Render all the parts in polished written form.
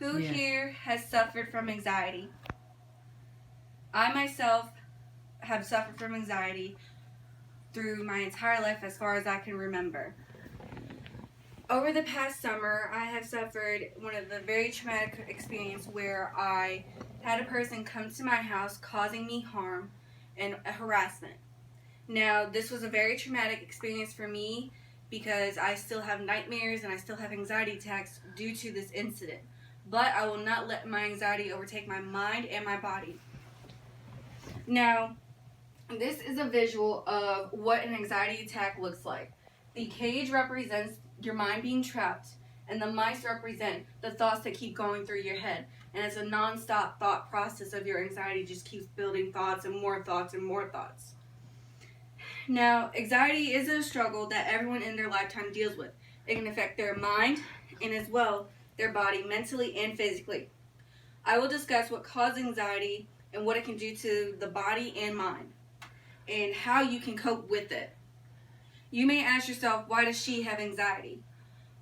Who here has suffered from anxiety? I myself have suffered from anxiety through my entire life as far as I can remember. Over the past summer, I have suffered one of the very traumatic experience where I had a person come to my house causing me harm and harassment. Now, this was a very traumatic experience for me because I still have nightmares and I still have anxiety attacks due to this incident. But I will not let my anxiety overtake my mind and my body. Now, this is a visual of what an anxiety attack looks like. The cage represents your mind being trapped, and the mice represent the thoughts that keep going through your head. And it's a non-stop thought process of your anxiety just keeps building thoughts and more thoughts and more thoughts. Now, anxiety is a struggle that everyone in their lifetime deals with. It can affect their mind and as well their body mentally and physically. I will discuss what causes anxiety and what it can do to the body and mind and how you can cope with it. You may ask yourself, why does she have anxiety?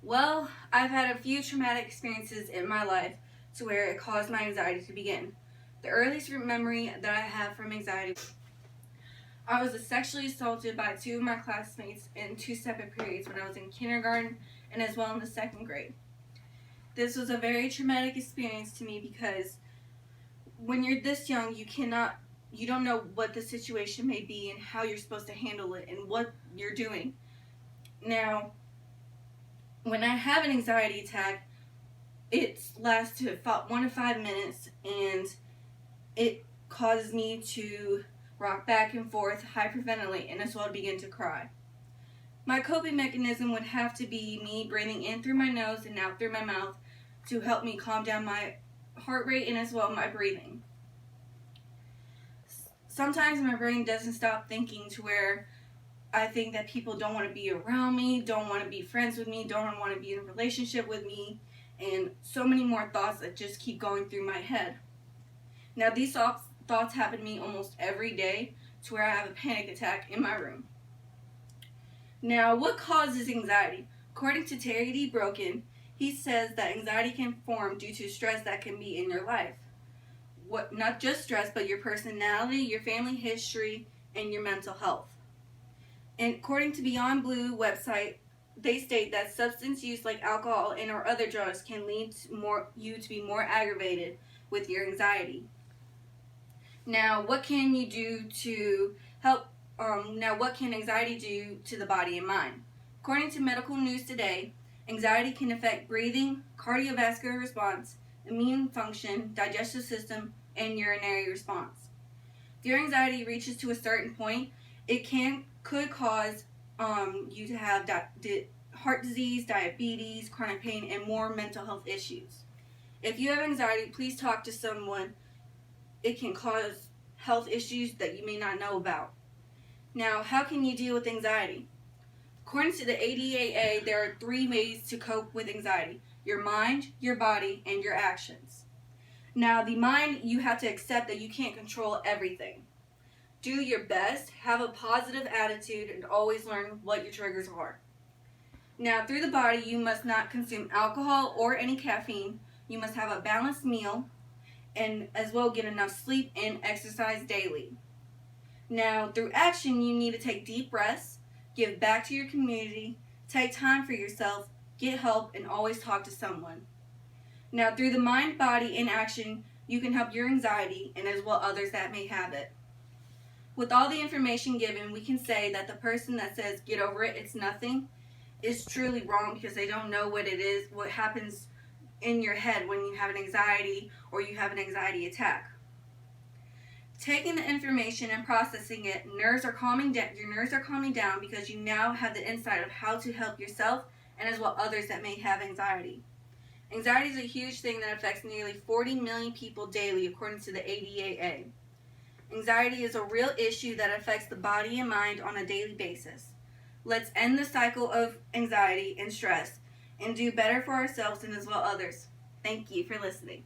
Well, I've had a few traumatic experiences in my life to where it caused my anxiety to begin. The earliest memory that I have from anxiety, I was sexually assaulted by two of my classmates in two separate periods when I was in kindergarten and as well in the second grade. This was a very traumatic experience to me because when you're this young, you don't know what the situation may be and how you're supposed to handle it and what you're doing. Now, when I have an anxiety attack, it lasts to about 1 to 5 minutes and it causes me to rock back and forth, hyperventilate, and as well begin to cry. My coping mechanism would have to be me breathing in through my nose and out through my mouth to help me calm down my heart rate and as well my breathing. Sometimes my brain doesn't stop thinking to where I think that people don't want to be around me, don't want to be friends with me, don't want to be in a relationship with me, and so many more thoughts that just keep going through my head. Now, these thoughts happen to me almost every day to where I have a panic attack in my room. Now, what causes anxiety? According to Terry D. Broken, he says that anxiety can form due to stress that can be in your life. Not just stress, but your personality, your family history, and your mental health. And according to Beyond Blue website, they state that substance use like alcohol and or other drugs can lead you to be more aggravated with your anxiety. Now, what can you do to help? What can anxiety do to the body and mind? According to Medical News Today, anxiety can affect breathing, cardiovascular response, immune function, digestive system, and urinary response. If your anxiety reaches to a certain point, it could cause you to have heart disease, diabetes, chronic pain, and more mental health issues. If you have anxiety, please talk to someone. It can cause health issues that you may not know about. Now, how can you deal with anxiety? According to the ADAA, there are 3 ways to cope with anxiety: your mind, your body, and your actions. Now, the mind, you have to accept that you can't control everything. Do your best, have a positive attitude, and always learn what your triggers are. Now, through the body, you must not consume alcohol or any caffeine. You must have a balanced meal and as well get enough sleep and exercise daily. Now, through action, you need to take deep breaths, give back to your community, take time for yourself, get help, and always talk to someone. Now, through the mind, body, and action, you can help your anxiety and as well others that may have it. With all the information given, we can say that the person that says, get over it, it's nothing, is truly wrong because they don't know what it is, what happens in your head when you have an anxiety or you have an anxiety attack. Taking the information and processing it, your nerves are calming down because you now have the insight of how to help yourself and as well others that may have anxiety. Anxiety is a huge thing that affects nearly 40 million people daily according to the ADAA. Anxiety is a real issue that affects the body and mind on a daily basis. Let's end the cycle of anxiety and stress and do better for ourselves and as well others. Thank you for listening.